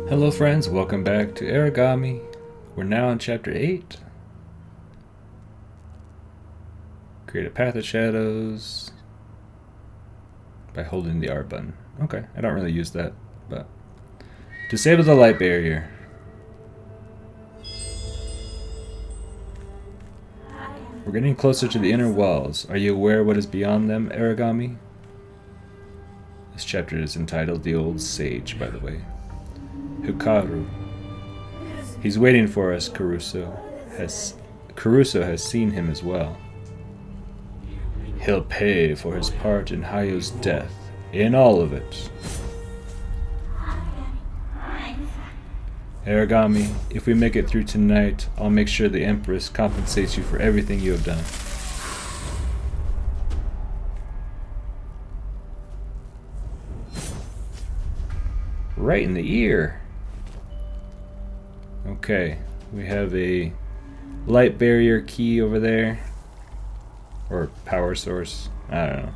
Hello friends, welcome back to Aragami. We're now on chapter 8. Create a path of shadows by holding the R button. Okay, I don't really use that, but... Disable the light barrier. We're getting closer to the inner walls. Are you aware what is beyond them, Aragami? This chapter is entitled The Old Sage, by the way. Hukaru. He's waiting for us, Caruso has seen him as well. He'll pay for his part in Hayo's death, in all of it. Aragami, if we make it through tonight, I'll make sure the Empress compensates you for everything you have done. Right in the ear. Okay, we have a light barrier key over there. Or power source. I don't know.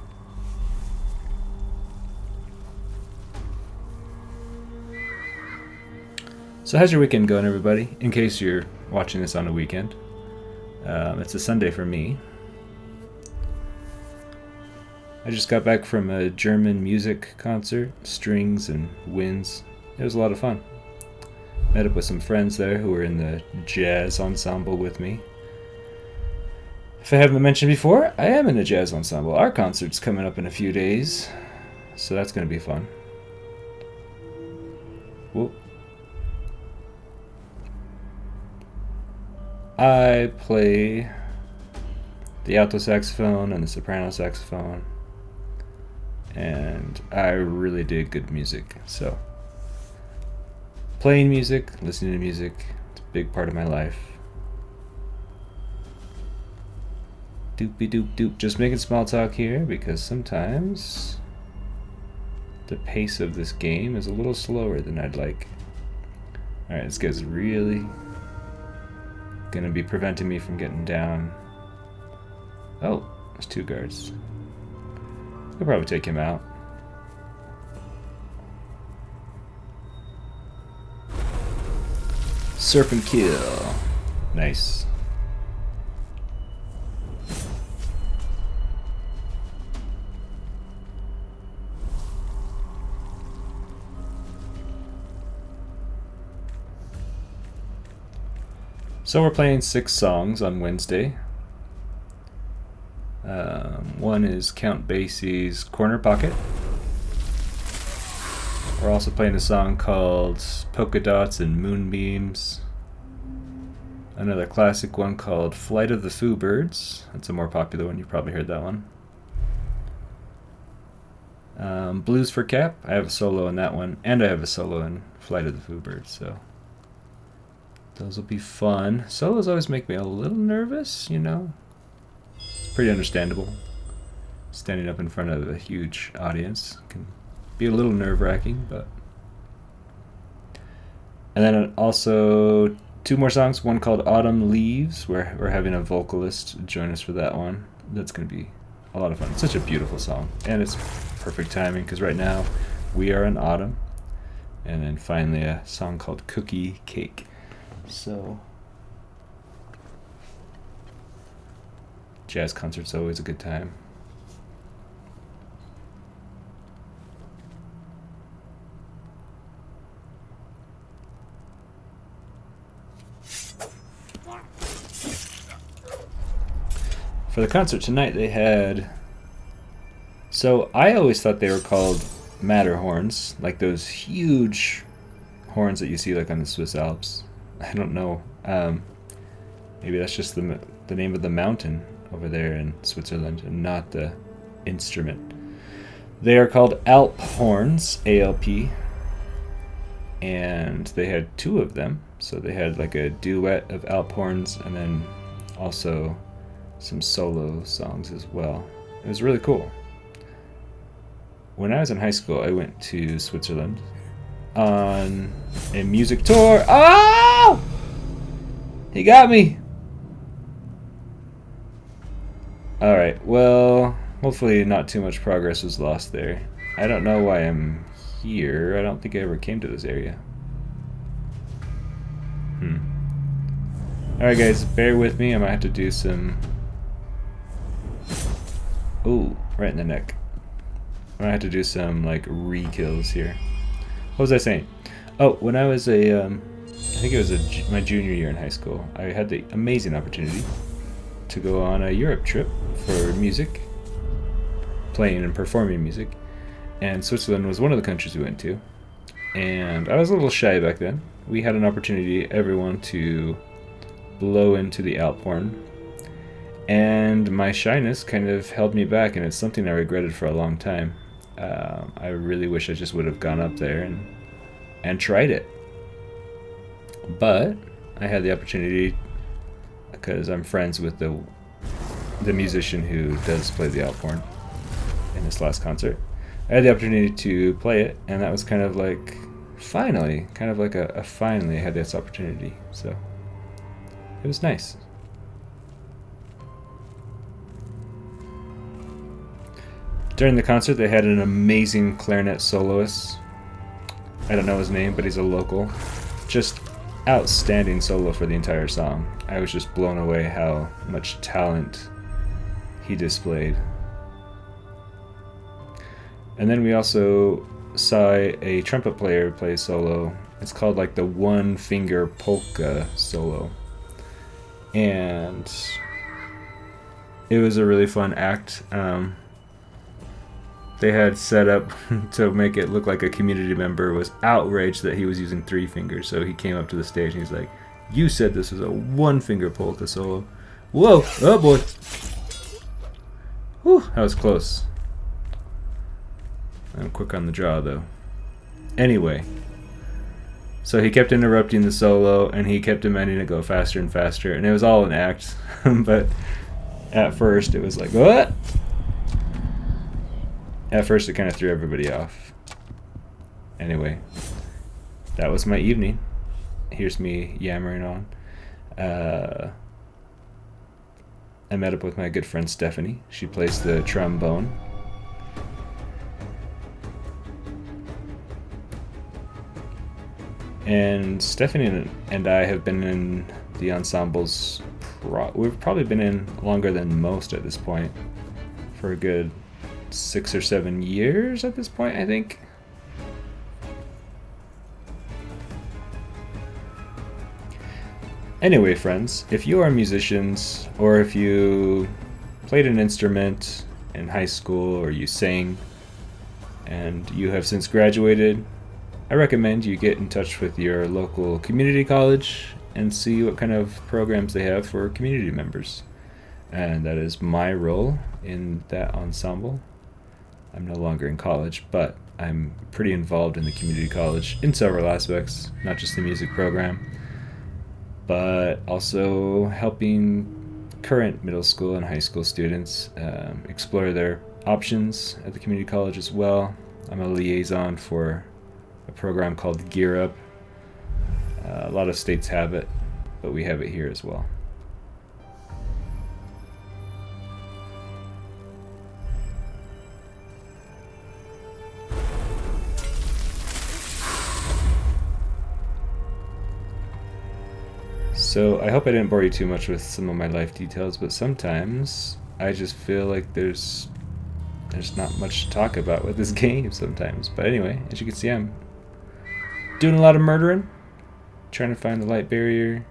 So how's your weekend going, everybody? In case you're watching this on a weekend. It's a Sunday for me. I just got back from a German music concert, Strings and Winds. It was a lot of fun. Met up with some friends there who were in the jazz ensemble with me. If I haven't mentioned before, I am in a jazz ensemble. Our concert's coming up in a few days, so that's going to be fun. Whoop. I play the alto saxophone and the soprano saxophone, and I really dig good music, so playing music, listening to music, it's a big part of my life. Doopy doop doop. Just making small talk here because sometimes the pace of this game is a little slower than I'd like. Alright, this guy's really gonna be preventing me from getting down. Oh, there's two guards. I'll probably take him out. Serpent kill. Nice. So we're playing 6 songs on Wednesday. One is Count Basie's Corner Pocket. We're also playing a song called Polka Dots and Moonbeams. Another classic one called Flight of the Foo Birds. That's a more popular one, you've probably heard that one. Blues for Cap, I have a solo in that one, and I have a solo in Flight of the Foo Birds, so those will be fun. Solos always make me a little nervous, you know. It's pretty understandable. Standing up in front of a huge audience can be a little nerve-wracking, but... And then also 2 more songs, one called Autumn Leaves, where we're having a vocalist join us for that one. That's going to be a lot of fun. It's such a beautiful song, and it's perfect timing, because right now we are in autumn. And then finally a song called Cookie Cake. So, jazz concert's always a good time. For the concert tonight, they had... So, I always thought they were called Matterhorns, like those huge horns that you see like on the Swiss Alps. I don't know. Maybe that's just the name of the mountain over there in Switzerland and not the instrument. They are called Alp horns, ALP, and they had 2 of them. So they had like a duet of Alp horns and then also some solo songs as well. It was really cool. When I was in high school, I went to Switzerland on a music tour. Oh! He got me! Alright, well, hopefully not too much progress was lost there. I don't know why I'm here. I don't think I ever came to this area. Alright guys, bear with me. I might have to do some... Ooh, right in the neck. I might have to do some, like, re-kills here. What was I saying? Oh, when I was I think it was my junior year in high school, I had the amazing opportunity to go on a Europe trip for music, playing and performing music, and Switzerland was one of the countries we went to. And I was a little shy back then. We had an opportunity, everyone, to blow into the Alp horn, and my shyness kind of held me back, and it's something I regretted for a long time. I really wish I just would have gone up there and tried it. But I had the opportunity because I'm friends with the musician who does play the Alp horn in this last concert. I had the opportunity to play it, and that was kind of like finally, kind of like a finally I had this opportunity. So it was nice. During the concert, they had an amazing clarinet soloist. I don't know his name, but he's a local. Just outstanding solo for the entire song. I was just blown away how much talent he displayed. And then we also saw a trumpet player play solo. It's called like the one finger polka solo. And it was a really fun act. They had set up to make it look like a community member was outraged that he was using 3 fingers. So he came up to the stage and he's like, "You said this was a one finger polka solo." Whoa, oh boy. Whew, that was close. I'm quick on the draw though. Anyway, so he kept interrupting the solo and he kept demanding it go faster and faster, and it was all an act. But at first it was like, what? At first it kind of threw everybody off. Anyway, that was my evening. Here's me yammering on. I met up with my good friend Stephanie. She plays the trombone. And Stephanie and I have been in the ensembles, we've probably been in longer than most at this point, for a good 6 or 7 years at this point, I think. Anyway, friends, if you are musicians, or if you played an instrument in high school, or you sang, and you have since graduated, I recommend you get in touch with your local community college and see what kind of programs they have for community members. And that is my role in that ensemble. I'm no longer in college, but I'm pretty involved in the community college in several aspects, not just the music program, but also helping current middle school and high school students explore their options at the community college as well. I'm a liaison for a program called Gear Up. A lot of states have it, but we have it here as well. So I hope I didn't bore you too much with some of my life details, but sometimes I just feel like there's not much to talk about with this game sometimes. But anyway, as you can see, I'm doing a lot of murdering, trying to find the light barrier.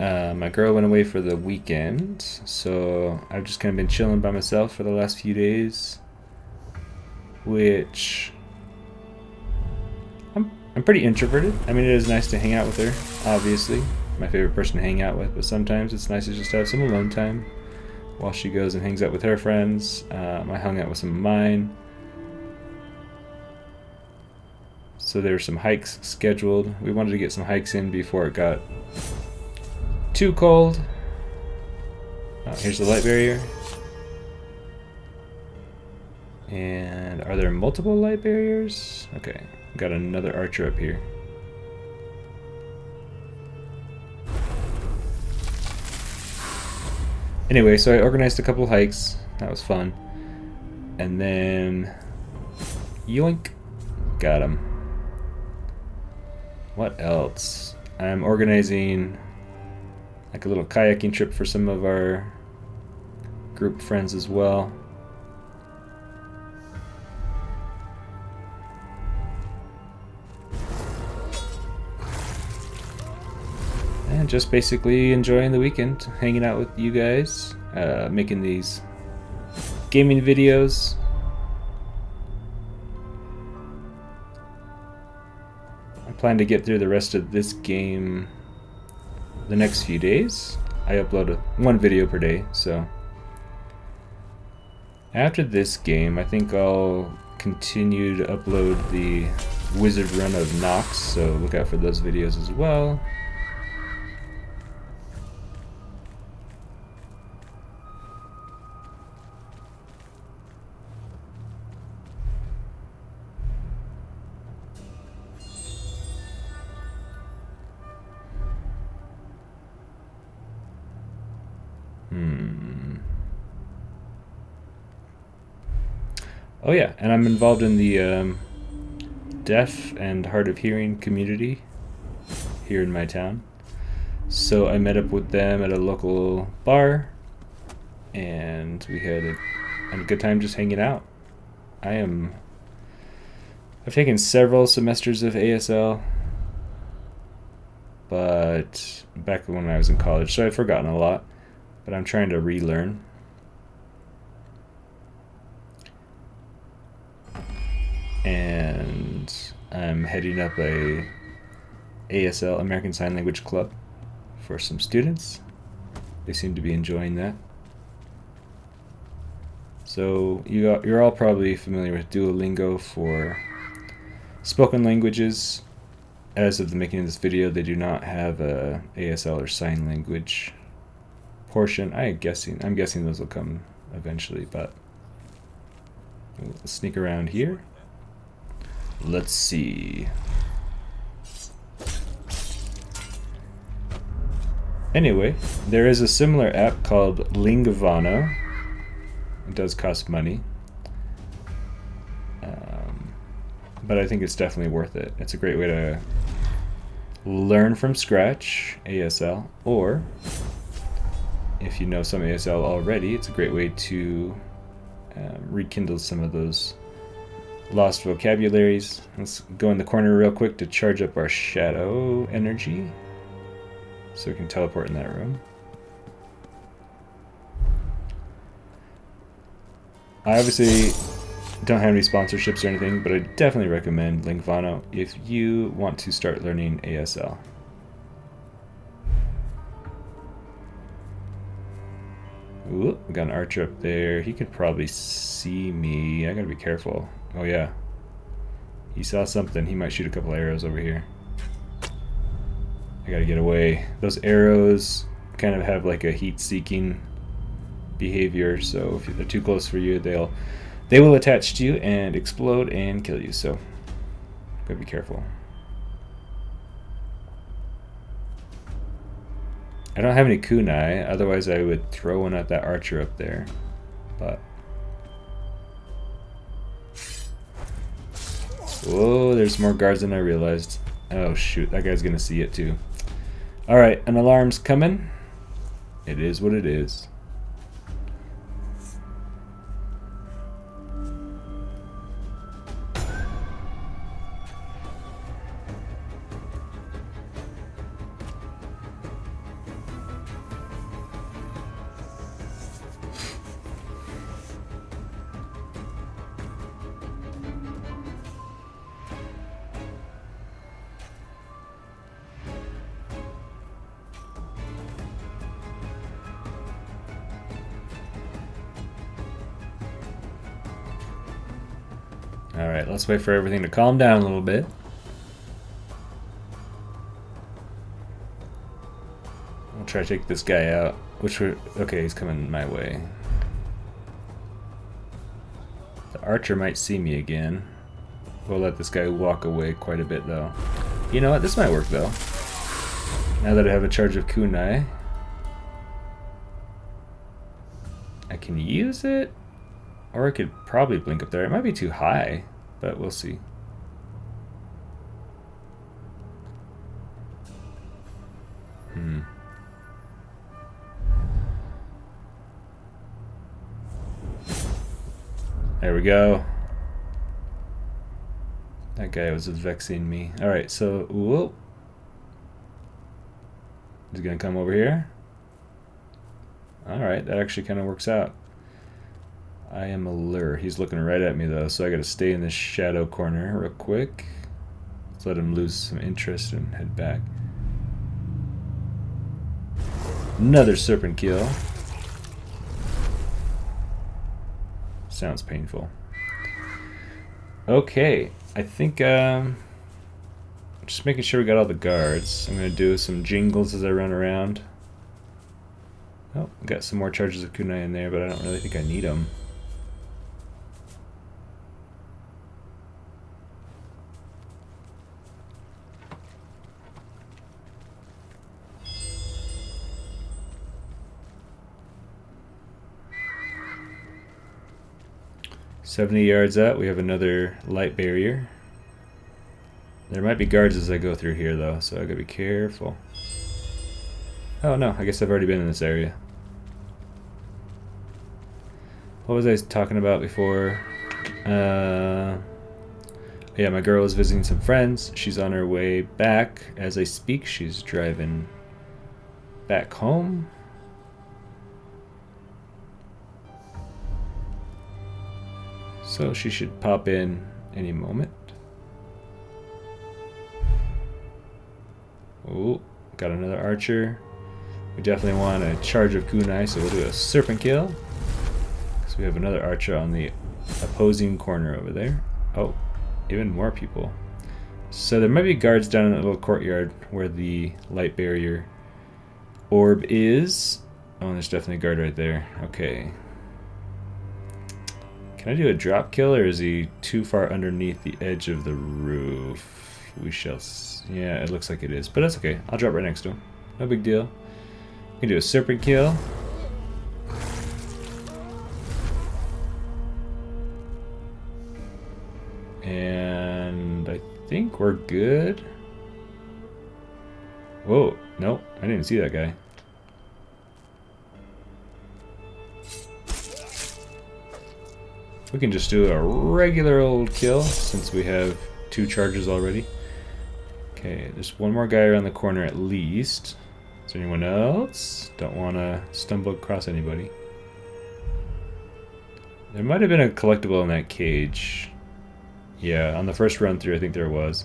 My girl went away for the weekend, so I've just kind of been chilling by myself for the last few days, which I'm pretty introverted. I mean, it is nice to hang out with her, obviously. My favorite person to hang out with, but sometimes it's nice to just have some alone time while she goes and hangs out with her friends. I hung out with some of mine. So there were some hikes scheduled. We wanted to get some hikes in before it got too cold. Here's the light barrier. And are there multiple light barriers? Okay, got another archer up here. Anyway, so I organized a couple hikes. That was fun. And then yoink, got him. What else? I'm organizing like a little kayaking trip for some of our group friends as well. And just basically enjoying the weekend, hanging out with you guys, making these gaming videos. I plan to get through the rest of this game the next few days. I upload one video per day, so after this game I think I'll continue to upload the Wizard Run of Nox, so look out for those videos as well. Oh yeah, and I'm involved in the deaf and hard of hearing community here in my town. So I met up with them at a local bar, and we had a good time just hanging out. I've taken several semesters of ASL, but back when I was in college, so I've forgotten a lot, but I'm trying to relearn. And I'm heading up a ASL, American Sign Language Club, for some students. They seem to be enjoying that. So you're all probably familiar with Duolingo for spoken languages. As of the making of this video, they do not have a ASL or sign language portion. I'm guessing those will come eventually, but we'll sneak around here. Let's see. Anyway, there is a similar app called Lingvano. It does cost money, but I think it's definitely worth it. It's a great way to learn from scratch ASL, or if you know some ASL already, it's a great way to rekindle some of those lost vocabularies. Let's go in the corner real quick to charge up our shadow energy so we can teleport in that room. I obviously don't have any sponsorships or anything, but I definitely recommend Lingvano if you want to start learning ASL. Ooh, we got an archer up there. He could probably see me. I gotta be careful. Oh yeah. He saw something. He might shoot a couple arrows over here. I gotta get away. Those arrows kind of have like a heat-seeking behavior, so if they're too close for you, they will attach to you and explode and kill you, so gotta be careful. I don't have any kunai, otherwise I would throw one at that archer up there, but whoa, there's more guards than I realized. Oh shoot, that guy's gonna see it too. Alright, an alarm's coming. It is what it is. Alright, let's wait for everything to calm down a little bit. I'll try to take this guy out. Okay, he's coming my way. The archer might see me again. We'll let this guy walk away quite a bit though. You know what, this might work though. Now that I have a charge of kunai, I can use it, or I could probably blink up there. It might be too high, but we'll see. There we go. That guy was vexing me. Alright, so, whoa. He's gonna come over here. Alright, that actually kind of works out. I am a lure. He's looking right at me though, so I gotta stay in this shadow corner real quick. Let's let him lose some interest and head back. Another serpent kill. Sounds painful. Okay, I think just making sure we got all the guards. I'm gonna do some jingles as I run around. Oh, got some more charges of kunai in there, but I don't really think I need them. $70 yards out, we have another light barrier. There might be guards as I go through here though, so I gotta be careful. Oh no, I guess I've already been in this area. What was I talking about before? Yeah, my girl is visiting some friends. She's on her way back as I speak. She's driving back home. So she should pop in any moment. Oh, got another archer. We definitely want a charge of kunai, so we'll do a serpent kill. So we have another archer on the opposing corner over there. Oh, even more people. So there might be guards down in that little courtyard where the light barrier orb is. Oh, there's definitely a guard right there. Okay. Can I do a drop kill, or is he too far underneath the edge of the roof? We shall see. Yeah, it looks like it is, but that's okay. I'll drop right next to him. No big deal. We can do a serpent kill. And I think we're good. Whoa, nope, I didn't even see that guy. We can just do a regular old kill since we have 2 charges already. Okay, there's one more guy around the corner at least. Is there anyone else? Don't want to stumble across anybody. There might have been a collectible in that cage. Yeah, on the first run through I think there was.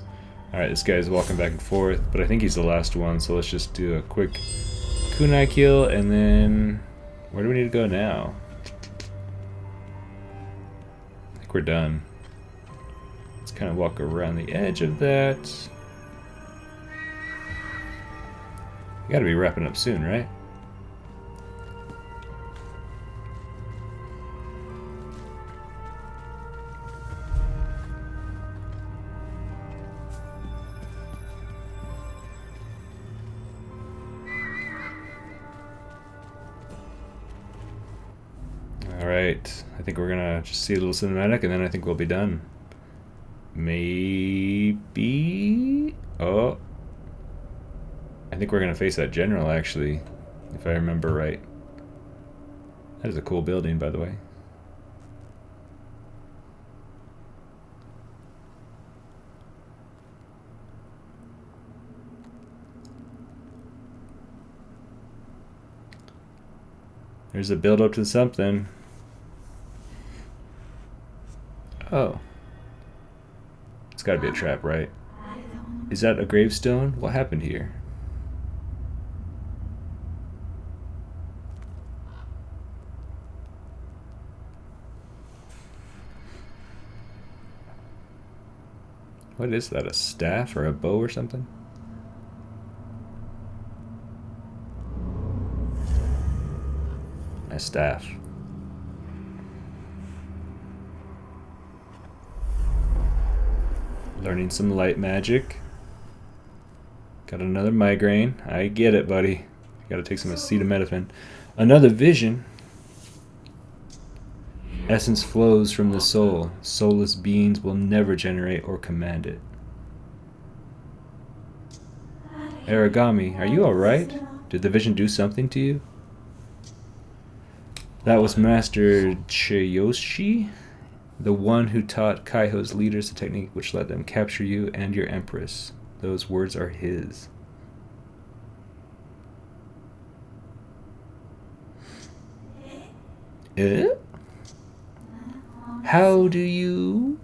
Alright, this guy's walking back and forth, but I think he's the last one, so let's just do a quick kunai kill, and then where do we need to go now? I think we're done. Let's kind of walk around the edge of that. We gotta be wrapping up soon, right? Alright, I think we're gonna just see a little cinematic and then I think we'll be done. Maybe... Oh. I think we're gonna face that general actually, if I remember right. That is a cool building, by the way. There's a build up to something. Oh. It's gotta be a trap, right? Is that a gravestone? What happened here? What is that, a staff or a bow or something? A staff. Learning some light magic. Got another migraine. I get it, buddy. Gotta take some acetaminophen. Another vision. Essence flows from the soul. Soulless beings will never generate or command it. Aragami, are you alright? Did the vision do something to you? That was Master Chiyoshi? The one who taught Kaiho's leaders the technique which let them capture you and your empress. Those words are his. Eh? How do you?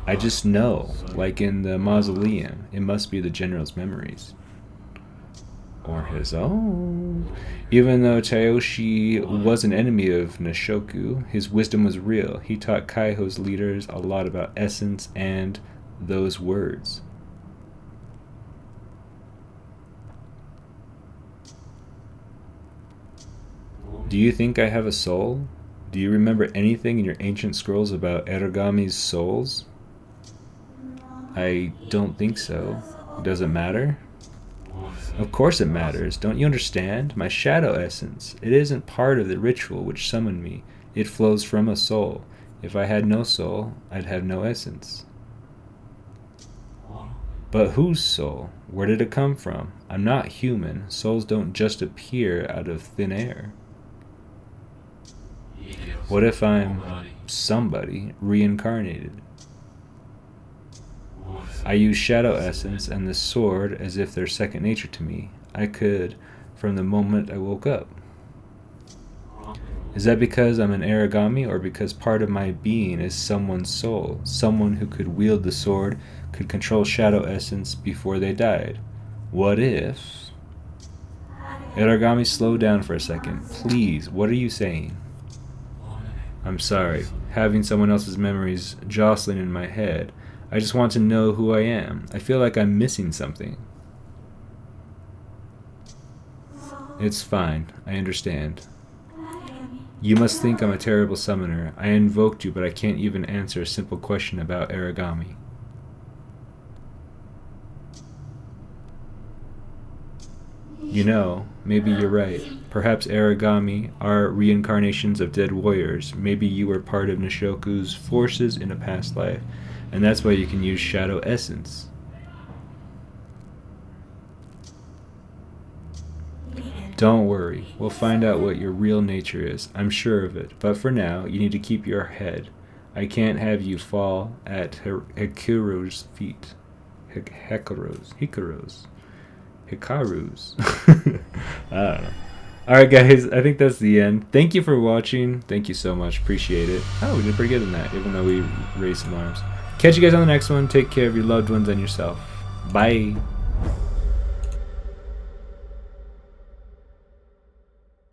I just know, like in the mausoleum, it must be the general's memories. Or his own. Even though Tayoshi was an enemy of Nashoku, his wisdom was real. He taught Kaiho's leaders a lot about essence and those words. Do you think I have a soul? Do you remember anything in your ancient scrolls about Aragami's souls? I don't think so. Does it matter? Of course it matters. Don't you understand? My shadow essence. It isn't part of the ritual which summoned me. It flows from a soul. If I had no soul, I'd have no essence. But whose soul? Where did it come from? I'm not human. Souls don't just appear out of thin air. What if I'm somebody reincarnated? I use shadow essence and the sword as if they're second nature to me. I could from the moment I woke up. Is that because I'm an Aragami, or because part of my being is someone's soul? Someone who could wield the sword, could control shadow essence before they died. What if... Aragami, slow down for a second. Please, what are you saying? I'm sorry. Having someone else's memories jostling in my head. I just want to know who I am. I feel like I'm missing something. It's fine. I understand. You must think I'm a terrible summoner. I invoked you, but I can't even answer a simple question about Aragami. You know, maybe you're right. Perhaps Aragami are reincarnations of dead warriors. Maybe you were part of Nishoku's forces in a past life, and that's why you can use shadow essence. Don't worry, we'll find out what your real nature is. I'm sure of it. But for now, you need to keep your head. I can't have you fall at Hikaru's feet. Hikaru's. I don't know. Alright guys, I think that's the end. Thank you for watching. Thank you so much. Appreciate it. Oh, we did pretty good in that, even though we raised some arms. Catch you guys on the next one. Take care of your loved ones and yourself. Bye.